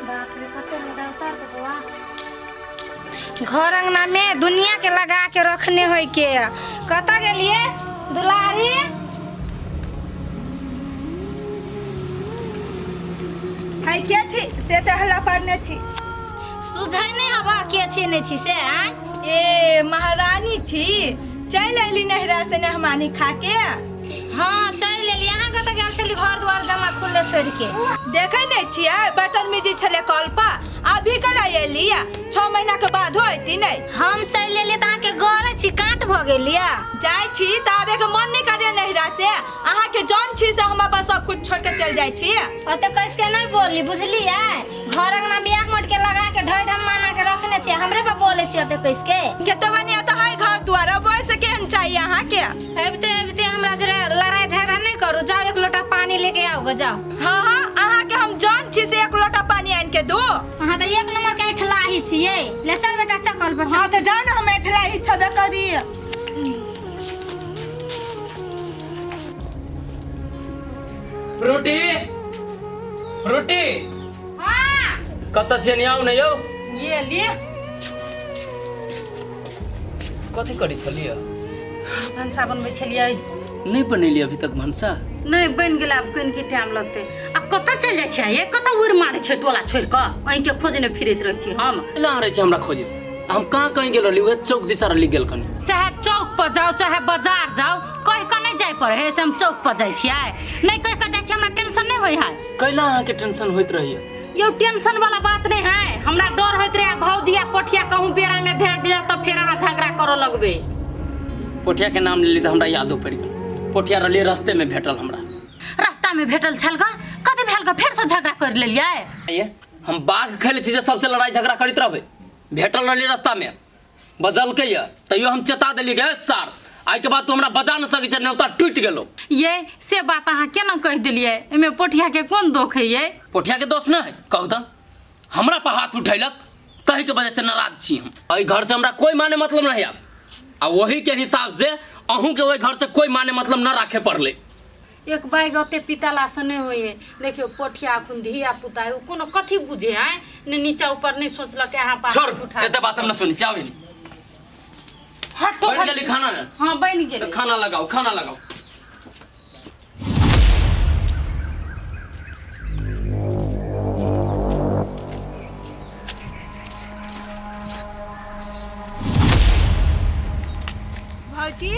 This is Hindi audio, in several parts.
बाप रे कते मुदा उतार दे बउआ। घर अंगना में दुनिया के लगा के रखने होय के कत गेलिए दुलारी। हाय के छी से त हल्ला पारने छी। सुझाई नहीं हवा के छी नहीं छी से आय। ए महारानी छी चल अली नहरा से नहमानी खा के। हां चल लेली यहां कत गेल छली घर द्वार जमा खुले छोड़ के। देखे नहीं छिए बर्तन में जे छले कल पर अभी कला एली 6 महीना के बाद होइती नहीं। हम चल लेली त आके गरे छी काट भ गेलिया। जाय छी त आबे के मन नहीं करे नहरा से आहा के जान छी से हम बस सब कुछ छोड़ के चल जाय छी। अते कैसे नहीं बोली बुझली है घर अंगना बियाह मट के लगा के ढई ढन माना के रखने छी हमरे पे बोले छी अते कैसे केतवनी त है घर द्वार बोय से केहन चाहिए आहा के। एबते हमरा जरा लड़ाई झगड़ा नहीं करू जाओ एक लोटा पानी लेके आओ ग जाओ। हां हां आहा के हम जान छी से एक लोटा पानी आन के दो। हां त एक नंबर के ठलाही छिए ले चल बेटा चकल पर। हां त जान हम ठलाही छबे करी। फ्रूटी फ्रूटी हां कत छे नि आउ न यौ। ये लिए कथि करी छलिए भंसा बनबै छलिए नहीं बनेली अभी तक भंसा नहीं बन गेल। आब कन के टाइम लगते आ कत चल जाय छै ये कत उड़ मारे छै टोला छोड़ के अहीं के खोजने फिरैत रहै छी हम। ला रहे छै हमरा खोजे हम कहां कहीं गेल रहली उहे चौक दिशा रहली गेल कनी। चाहे चौक पर जाओ चाहे बाजार जाओ कह के नहीं जाय पड़े है से हम चौक पर जाय छियै नहीं कह के जाय छी हमरा टेंशन नहीं होय है। कैला अहाँ के टेंशन होइत रहिए यो टेंशन वाला बात नहीं है हमरा डर होइत रहे भौजी या पोठिया कहूं बेरा में भेट दिया त फिर अहाँ झगड़ा करो लगबे। पोठिया के नाम लेली त हमरा यादो पड़ गेल पोठिया रहली रास्ते में भेटल हमरा। रास्ता में भेटल छल ग कथि भेल ग फिर से झगड़ा कर लेलिए। ये हम बाघ खेले छी जे सबसे लड़ाई झगड़ा करैत रहबे भेटल रहली रास्ता में बजलकै य तइयो हम चेता देली गे सर आई के बाद तू हमरा बजा न सकै छ नेवता टूट गेलो। ये से बात अहाँ केना कह दिलिए एमे पोठिया के कोन दोख है ये। पोठिया के दोष न है कहू त हमरा पर हाथ उठैलक कहि के वजह से नाराज छी हम। एहि घर से हमरा कोई माने मतलब नहीं आ वही के हिसाब से अहूं के ओहि घर से कोई माने मतलब न राखे पड़ले। एक बाई गते पिताला से नहीं होए देखियो पोठिया खुन धिया पुता है कोनो कथि बुझे है ने नीचा ऊपर नहीं सोचलक यहां पर छोड़ उठा एते बात हम न सुनी चावे हटो बन गेली खाना न। हां बन गेली खाना लगाओ खाना लगाओ। भौजी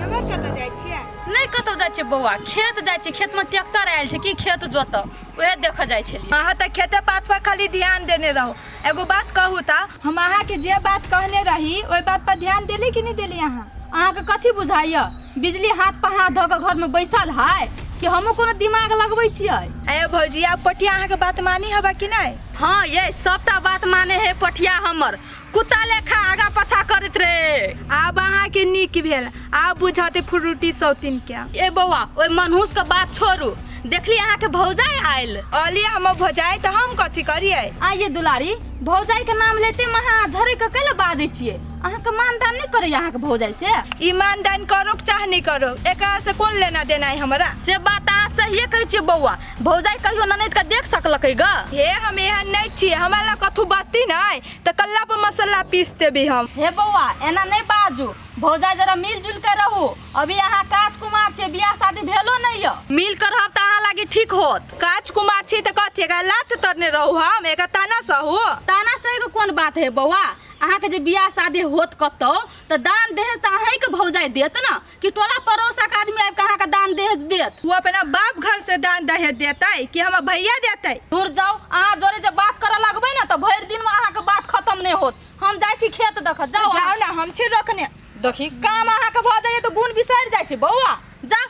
केमर कत जाय छिए। नहीं कतौ जाय छै बौआ खेत जाय छै खेत में ट्रैक्टर आयल छै कि खेत जोत ओहे देख जाय छै। अहाँ त खेते पात पर खाली ध्यान देने रहो। एगो बात कहू त हम अहाँ के जे बात कहने रही ओई बात पर ध्यान देली कि नहीं देली अहाँ। अहाँ के कथि बुझाइया बिजली हाथ पर हाथ धऽ के घर में बैसल है कि हमहू कोनो दिमाग लगबै छियै। ए भौजी आप पटिया अहाँ के बात मानी हबा कि नहीं। हाँ ये सबटा बात माने है पठिया हमर कुत्ता लेखा आगा पछा करैत रे। आब अहाँ के नीक भेल आब बुझाते फ्रूटी सौतीन के। ए बौआ ओइ मनहूस के बात छोड़ू देखली अहाँ के भौजाई आयल अली हम भौजाई त हम कथि करिए। आइए दुलारी भौजाई के नाम लेते महा झरे के कैले बाजै छियै अहाँ के मानदान नहीं करे अहाँ के भौजाई से। ईमानदान करो चाहे नहीं करो एकरा से कौन लेना देना है हमरा। से बात अहाँ सहिए कहै छियै बौआ भौजाई कहियो ननद के देख सकलकै ग। हे हम एहन नहीं छिए हमरा कथु बत्ती नहीं त कल्ला पर मसाला पीस देबी हम। हे बौआ एना नहीं बाजू भौजाई जरा मिलजुल के रहू अभी अहाँ राजकुमार छे बियाह शादी भेलो नहीं य मिल कर रहब त अहाँ लागी ठीक होत। राजकुमार छी त कथि एकरा लात तरने रहू हम एक ताना सहू। ताना सही के कोन बात है बौआ अहाँ के जे बियाह शादी होत कतो त दान दहेज त अहीं के भौजाई देत ना कि टोला पड़ोसा के आदमी आबि के अहाँ के दान दहेज देत। वो अपना बाप घर से दान दहेज देतै कि हम भैया देतै। दूर जाओ अहाँ जोरे जे बात करे लगबै ना त भरि दिन में अहाँ के बात खत्म नहीं होत। हम जाय छी खेत देख जाओ जाओ ना हम छी रखने देखी काम अहाँ के भ जाय त गुण बिसरि जाय छै बौआ जा।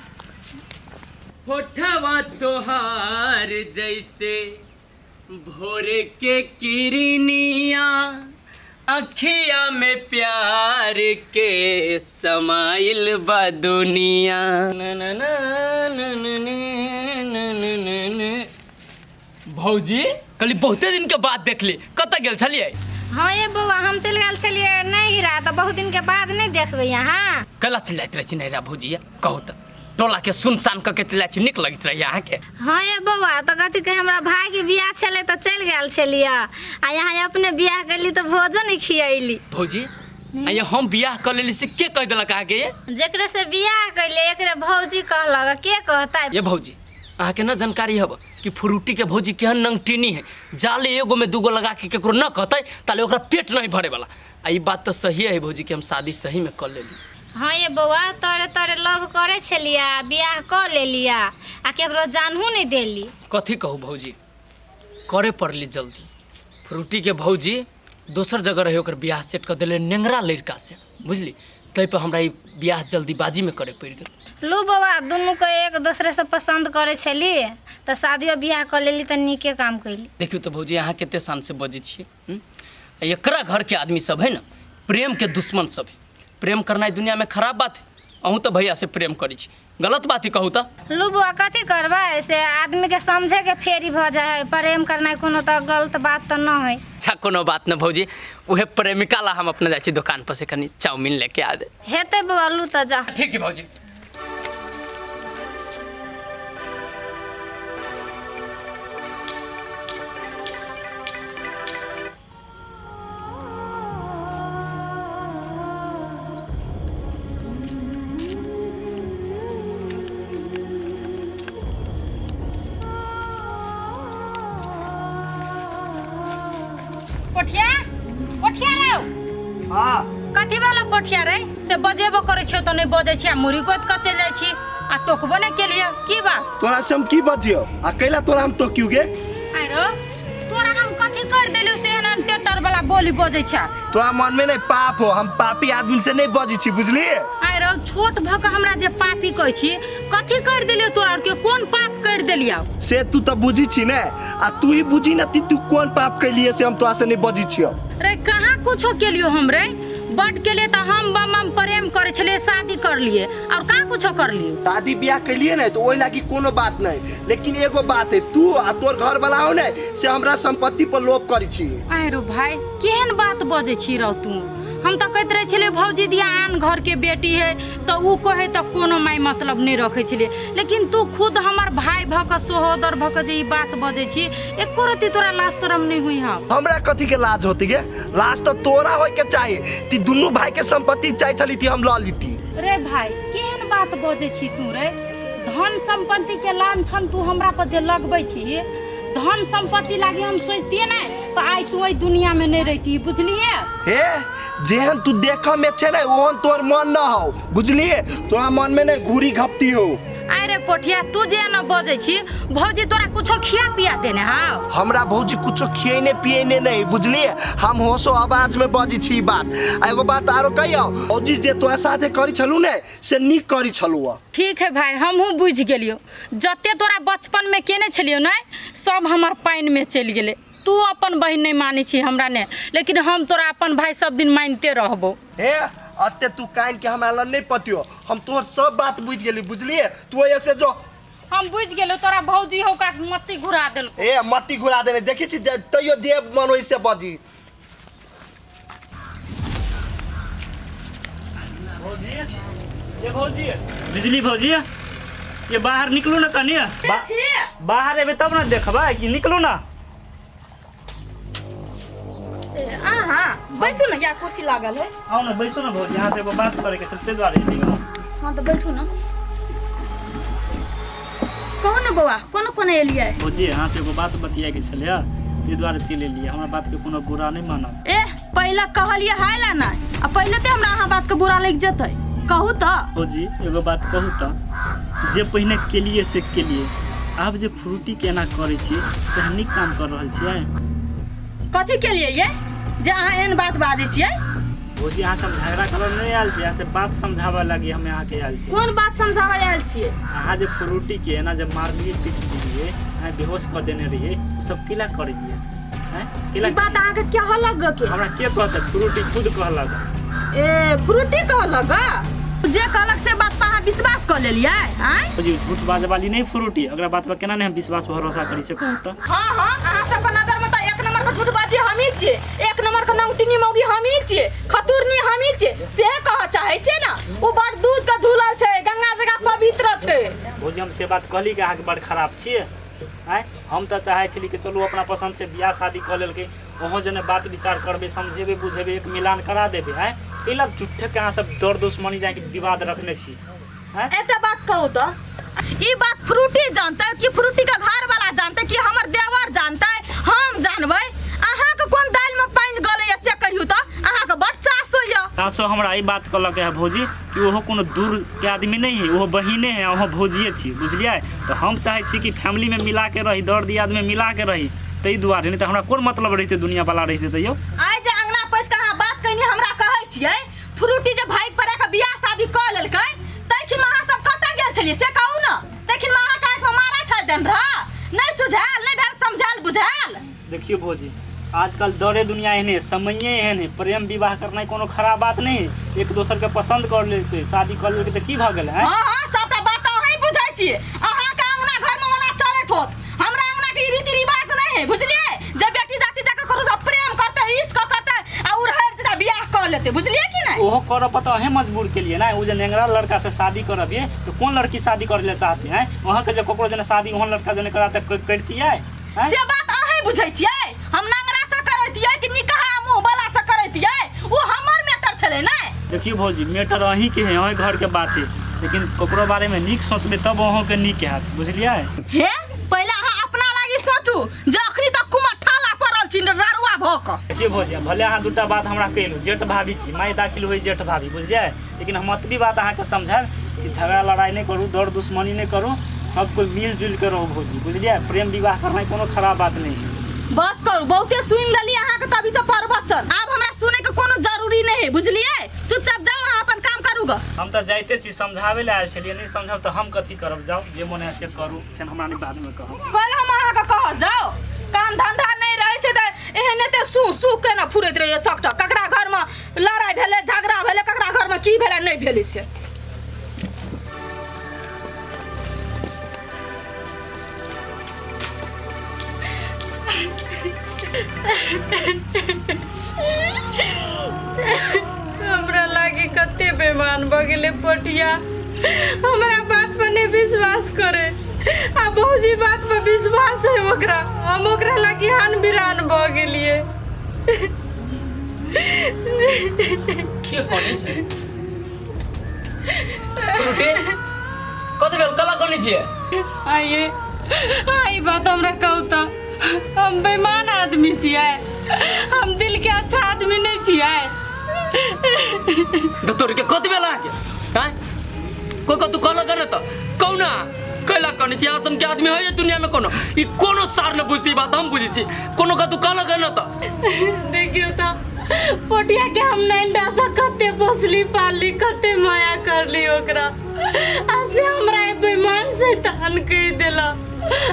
होठवा तोहार जैसे भोर के किरनिया अखिया में प्यार के समाइल बा दुनिया। भौजी कल बहुते दिन के बाद देखली कत गेल छलिए। हाँ ये बउआ हम चल गए छलिए नहीं रहा तो बहुत दिन के बाद नहीं देखबे यहाँ। कला चल जात रहे छी नैरा भौजी कहू त टोला के सुनसान के चला छी निक लगत रही यहाँ के। हाँ ये बउआ तो कथी कहे हमरा भाई के बियाह छले तो चल गेल छलिया आ यहाँ अपने बियाह कैली तो भोजन ही खियैली। भौजी ये हम बियाह कर लेली से के कह देलक आगे ये? जेकरे से बियाह कैले एकरे भौजी कहलक के कहता ये भौजी अहाँ के ना जानकारी हब कि फ्रूटी के भौजी केहन नंगटीनी है, जाले एगो में दूगो लगा के केकरो न कहते ताले ओकरा पेट नहीं भरे वाला। आ ई बात तो सही है भौजी कि हम शादी सही में कर लेली। हाँ ये बउआ तोरे तोरे लव करे छलिया बियाह कर लेलिया आ केकरो जानहू नहीं देली। कथी कहू भौजी करे पड़ली जल्दी। फ्रूटी के भौजी दोसर जगह रहे ओकर बियाह सेट कर दिले नेंगरा लड़का से बुझली, तै पर हमरा ई बियाह जल्दीबाजी में करे पड़ गेल। लो बउआ दुनू को एक दूसरे से पसंद करे छली तो शादियो बियाह कर लेली तो नीके काम कैली। देखियो तो भौजी अहाँ कते शान से बजै छियै। एकरा घर के आदमी सब है ना प्रेम के दुश्मन सब है। प्रेम करनाइ दुनिया में खराब बात है। अहूँ तो भैया से प्रेम करी छी, गलत बात ही कहू तो। लो बउआ कथी करबै से आदमी के समझे के फेरी भ जाए है। प्रेम करनाइ कोनो तो गलत बात तो न है। अच्छा कोनो बात न भौजी, उहे प्रेमिका ला हम अपना जाइ छी दुकान पर से कनी चाउमीन लेके आ दे। हेते बउआ लू तो जा। ठीक है भौजी। पोठिया पोठिया रे हाँ कथी वाला पोठिया रे से बजेबो करे छ तो नहीं बजे छी आ मुरी गोद के चल जाय छी आ टोकबो नहीं के लिए की बात? तोरा से हम की बजियो अकेला तोरा हम तो क्यों गे? आरो तोरा हम कथी कर देलु से एहन टेटर वाला बोली बजे छ? तोरा मन में नहीं पाप हो, हम पापी आदमी से नहीं बजी छी बुझली। आरो छोट भक हमरा जे पापी कह छी कथी कर देलियो तोरा के कोन पाप कर देलियो? से तू तो बुझी छी ने आ तू ही बुझी ना तू कौन पाप कैलिए से हम तोरा से नहीं बजी छियो। रे कहाँ कुछो केलियो हमरे बड के लिए तो हम बम प्रेम करे छले शादी कर लिए और कहाँ कुछो कर लियो। शादी ब्याह कैलिए ना तो ओइ लागी कोनो बात नहीं, लेकिन एगो बात है तू आ तोर घर वाला हो ने से हमरा संपत्ति पर लोभ करी छी। आरो भाई केहन बात बजे छी रह तू? हम तो कहते रहे छले भौजी दिया आन घर के बेटी है तो ऊ कहे तो कोनो माई मतलब नहीं रखे छले, लेकिन तू खुद हमार भाई भक सहोदर भक जे ई बात बजे छी एको रति तोरा लाज शरम नहीं हुई? हमरा कथी के लाज होती गे? लाज तो तोरा होय के चाहिए। ती दुनू भाई के संपत्ति चाहे चली थी हम ल लीती। रे भाई केहन बात बजे छी तू रे? धन संपत्ति के लांछन तू हमरा पर जे लगबै छी, धन संपत्ति लागी हम सोचतिए ना तो आई तू ओई दुनिया में नहीं रहती बुझलिए। हे जेहन तू देखा में छे ना ओहन तोर मन न हो बुझलिए। तोरा मन में नहीं घूरी घपती हो। अरे पोठिया तू जे न बजे छी भौजी तोरा कुछो खिया पिया देने हां? हमरा भौजी कुछो खियने पियने नहीं बुझलिए। हम होशो आवाज में बजी छी बात। एगो बात आरो कहियो भौजी जे तोरा साथे करी छलू ने से नीक करी छलू। ठीक है भाई हमहू बुझ गेलियो, जते तोरा बचपन में केने छलियो ना सब हमर पाइन में चल गेले। तू अपन बहन नहीं माने छी हमरा ने, लेकिन हम तोरा अपन भाई सब दिन मानते रहबो। हे अते तू काइन के हमरा नहीं पतियो, हम तोर सब बात बुझ गेली बुझलिए। तू ऐसे जो हम बुझ गेलो तोरा भौजी हो का मत्ती घुरा देल। ए मत्ती घुरा देने देखी छी तइयो जे मन होई से बजी। भौजी ये भौजी बिजली भौजी ये बाहर निकलू ना कनी। बाहर एबे तब ना देखबा कि निकलू ना। हाँ बैसू ना, या कुर्सी लागल है। आओ ना बैसो ना भौजी, यहाँ से एगो बात करे के चलते द्वारे हाँ तो बैठू ना। कहो ना बउआ कोन एलिए? भौजी यहाँ से एगो बात बतिया के छलिया ते द्वारे चले लिए। हमरा बात के कोनो बुरा नहीं मानब। ए पहला कहलिए हाय ला ना आ पहले ते हमरा अहाँ बात के बुरा लग जतै कहू तो। भौजी एगो बात कहू तो, जे पहिने केलिए से केलिए आब जे फ्रूटी केना करे छी से हम नीक काम कर रहल छियै। कथी के लिए ये जे अहाँ एहन बात बाजै छियै? भौजी यहाँ से हम झगड़ा करल नहीं आयल छी, यहाँ से बात समझावे लगी हम यहाँ के आयल छी। कोन बात समझावे आयल छियै? अहाँ जे फ्रूटी के ना जब मारलिए पीट दिए अहाँ बेहोश कर देने रहिए वो सब किला कर दिए हैं? किला ई बात अहाँ के क्या हलग के? हमरा के कहत फ्रूटी खुद कहलक। ए फ्रूटी कहलक जे कहलक से बात पर अहाँ विश्वास कर लेलिए? हैं भौजी झूठ बाजे वाली नहीं फ्रूटी, अगर बात पर केना नहीं हम विश्वास भरोसा करी से कहू तो। हाँ हाँ अहाँ सब नजर में तो एक नंबर का झूठबाजी हम ही छियै। एक नंबर के नौटिनी मौगी हमी छिए, खतुरनी हमी छिए, से कह चाहे छे ना। उ बड़ दूध का धुलल छे, गंगा जगह पवित्र छे। भौजी हम से बात कहली कि अहाँके बड़ खराब छियै आँय। हम तऽ चाहै छली कि चलू अपना पसंद से बियाह शादी कऽ लेलकै, वहाँ जने बात विचार करबै, समझेबै, बुझेबै, एक मिलान करा देबै आँय। कैला झूठे के अहाँ सब दर दुश्मनी जाके विवाद रखने छी आँय। एकटा बात कहू तो, ई बात फ्रूटी जानते कि फ्रूटी का घर वाला जानते कि हमर देवर जानते, हम जानबै? अहाँ के कोन दाल में पानी गले से कहियो तो अहाँ के बच्चा सोइया। तासो हमरा ई बात कहलक है भौजी कि ओहो कोनो दूर के आदमी नहीं है, ओहो बहिने है, ओहो भौजिए छी, बुझलिए। तो हम चाहे छी कि फैमिली में मिला के रही, दर दियाद में मिला के रही, तै दुआरे नहीं तो हमरा कोन मतलब रहते दुनिया वाला रहते तैयो। आइ जे अंगना पैस के अहाँ बात कहनी हमरा कहै छियै, फ्रूटी जे भाई परे के बियाह शादी क लेलकै, तखिन में अहाँ सब कतऽ गेल छलियै से कहू ना। तखिन में अहाँ काट में मारै छल देन रहा, नहीं सुझाल, नहीं ढंग समझाल बुझाल। देखियो भौजी आजकल दौरे दुनिया एहने, समये एहन है, प्रेम विवाह करना कोनो खराब बात नहीं है। एक दोसर के पसंद कर लेते, शादी कर लेते तो की भ गेल है। हां हां सबटा बात अहीं बुझै छियै। अहाँ के अंगना घर में ओना चलैत होत, हमरा अंगना के रीति रिवाज नहीं है, बुझलिए। जब बेटी जाति जाके करू सब प्रेम करते, इश्क करते आ उरहर जदा बियाह कर लेते, बुझलिए कि नहीं। ओहो कर पता है मजबूर के लिए ना। उ जे नेंगरा लड़का से शादी करबिए तो कौन लड़की शादी करे ले चाहते हैं। वहां के जे कोकरो जने शादी वहां लड़का जने कराते करती है से बात अहीं बुझै छियै। हम नंगरा से करैतियै कि निकाह मुंह वाला से करैतियै, वो हमर मैटर छले ना। देखियो भौजी मेटर अहीं के है, अहीं घर के बात है, लेकिन कोकरो बारे में नीक सोचबे तब अहों के नीक हैत, बुझलिए। हे पहले अहाँ अपना लागी सोचू, जे अखनी तक कुमा ठाला पड़ल छी रारुआ भोक। देखियो भौजी भले अहाँ दूटा बात हमरा कहलू, जेठ भाभी छी, माय दाखिल होई जेठ भाभी, बुझलिए। लेकिन हम अतबी बात अहाँ के समझाब कि झगड़ा लड़ाई नहीं करू, दर दुश्मनी नहीं करू, सब कोई मिलजुल के रहो भौजी, बुझलिए। प्रेम विवाह करना कोनो खराब बात नहीं है। बस करू, बहुते सुन लेली अहाँ के तभी से प्रवचन, अब हमरा सुने के कोनो जरूरी नहीं है, बुझलिए। चुपचाप जाओ अहाँ अपन काम करू ग। हम तो जाइते छी, समझावे ले आयल छलिए, नहीं समझब तो हम कथी करब। जाओ जे मन है से करू, फिर हमरा नहीं बाद में कहब। कल हम अहाँ के कह जाओ, काम धंधा नहीं रहे छै त एहने ते सू के ना फुरैत रहिए सकटा। ककरा घर में लड़ाई भेले, झगड़ा भेले, ककरा घर में की भेले नहीं भेले से। हमरा लागी कते बेमान भ गेले पटिया, हमरा बात पर नहीं विश्वास करे। आ भौजी बात पर विश्वास है ओकरा, हम ओकरा लागी हान बिरान भ गेलिए। के कोनी छै फ्रूटी कते बेल कला कोनी छै। आइए आई बात हमरा कहू त, हम बेईमान आदमी छियै, हम दिल के अच्छा आदमी नहीं छियै। तो तोरी के कते बेल आ के हैं कोई को तू कला करे त कौना कैला कोनी छै। आसम के आदमी है ये दुनिया में कोनो, ई कोनो सार न बुझती बात हम बुझी छी। कोनो का तू कला करे त देखियो त पोटिया के हम नैंडा से कते पोसली पाली, कते माया करली ओकरा, आ से हमरा बेईमान शैतान कह देला।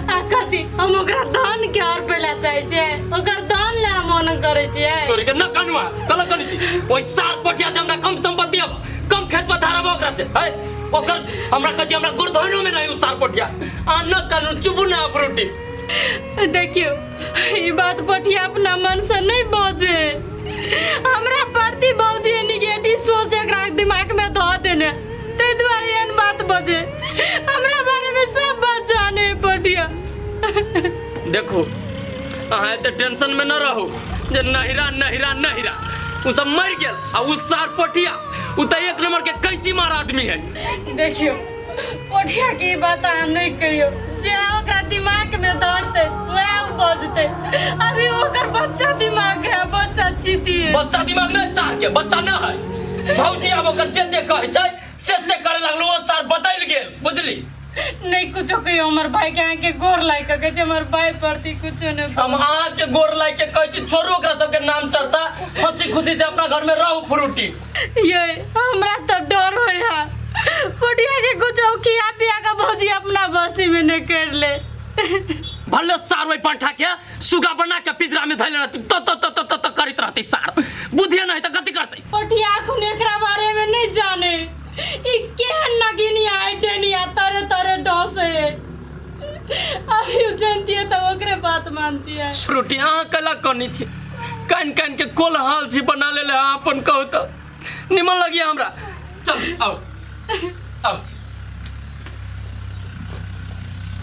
आ कथी हम ओकरा दान के और पहला चाहे छै, ओकर दान ले मन करे छै। तोरी के न कानुआ कला कोनी छी। ओइ सार पटिया से हमरा कम संपत्ति अब, कम खेत पथार अब ओकरा से है। ओकर हमरा कजी हमरा गुरधोइनो में नहीं उ सार पटिया। आ न कानून चुप ना फ्रूटी। देखियो ई बात पटिया अपना मन से नहीं बजे, हमरा प्रति भौजी निगेटिव सोच एकरा दिमाग में धो देने, ते द्वारे एहन बात बजे। हमरा बारे में सब बात जाने पटिया। देखो अहाँ एते टेंशन में न रहो जे नहिरा नहिरा नहिरा उ सब मर गेल। आ उ सार पटिया उ त एक नंबर के कैची मार आदमी है। देखियो पटिया की बात अहाँ नहीं कहियो, जे ओकरा दिमाग में दौड़ते वह बजते। अभी ओकर बच्चा दिमाग है, बच्चा चीती है। बच्चा दिमाग नहीं सार के बच्चा न है। भौजी अब ओकर जे जे कहै छै से करे लगलो, ओ सार बदल गेल, बुझली। नहीं कुछो कहियो, हमर भाई के आके गोर लाग के कहे छै हमर भाई प्रति कुछो नहीं। हम अहाँ के गोर लाग के कहै छी छोड़ू ओकरा सब के नाम चर्चा, हंसी खुशी से अपना घर में रहू फ्रूटी। ये हमरा तो डर होय है पटिया के कुछो खिया पिया के भौजी अपना बसी में नहीं कर ले। भले सार वही पंठा के सुगा बना के पिंजरा में धैले रहती तो करित रहती सार। बुधिया नहीं तो गलती करते। पटिया खुन एकरा बारे में नहीं जाने, ई केहन नगिनिया आइटेनिया तरह तरह डोसे। अभी जानती है तो ओकरे बात मानती है। फ्रूटी अहाँ कला करनी छी, कान कान के कोल हाल छी बना ले अपन कहू तो निमन लगिया हमरा। चल आओ आओ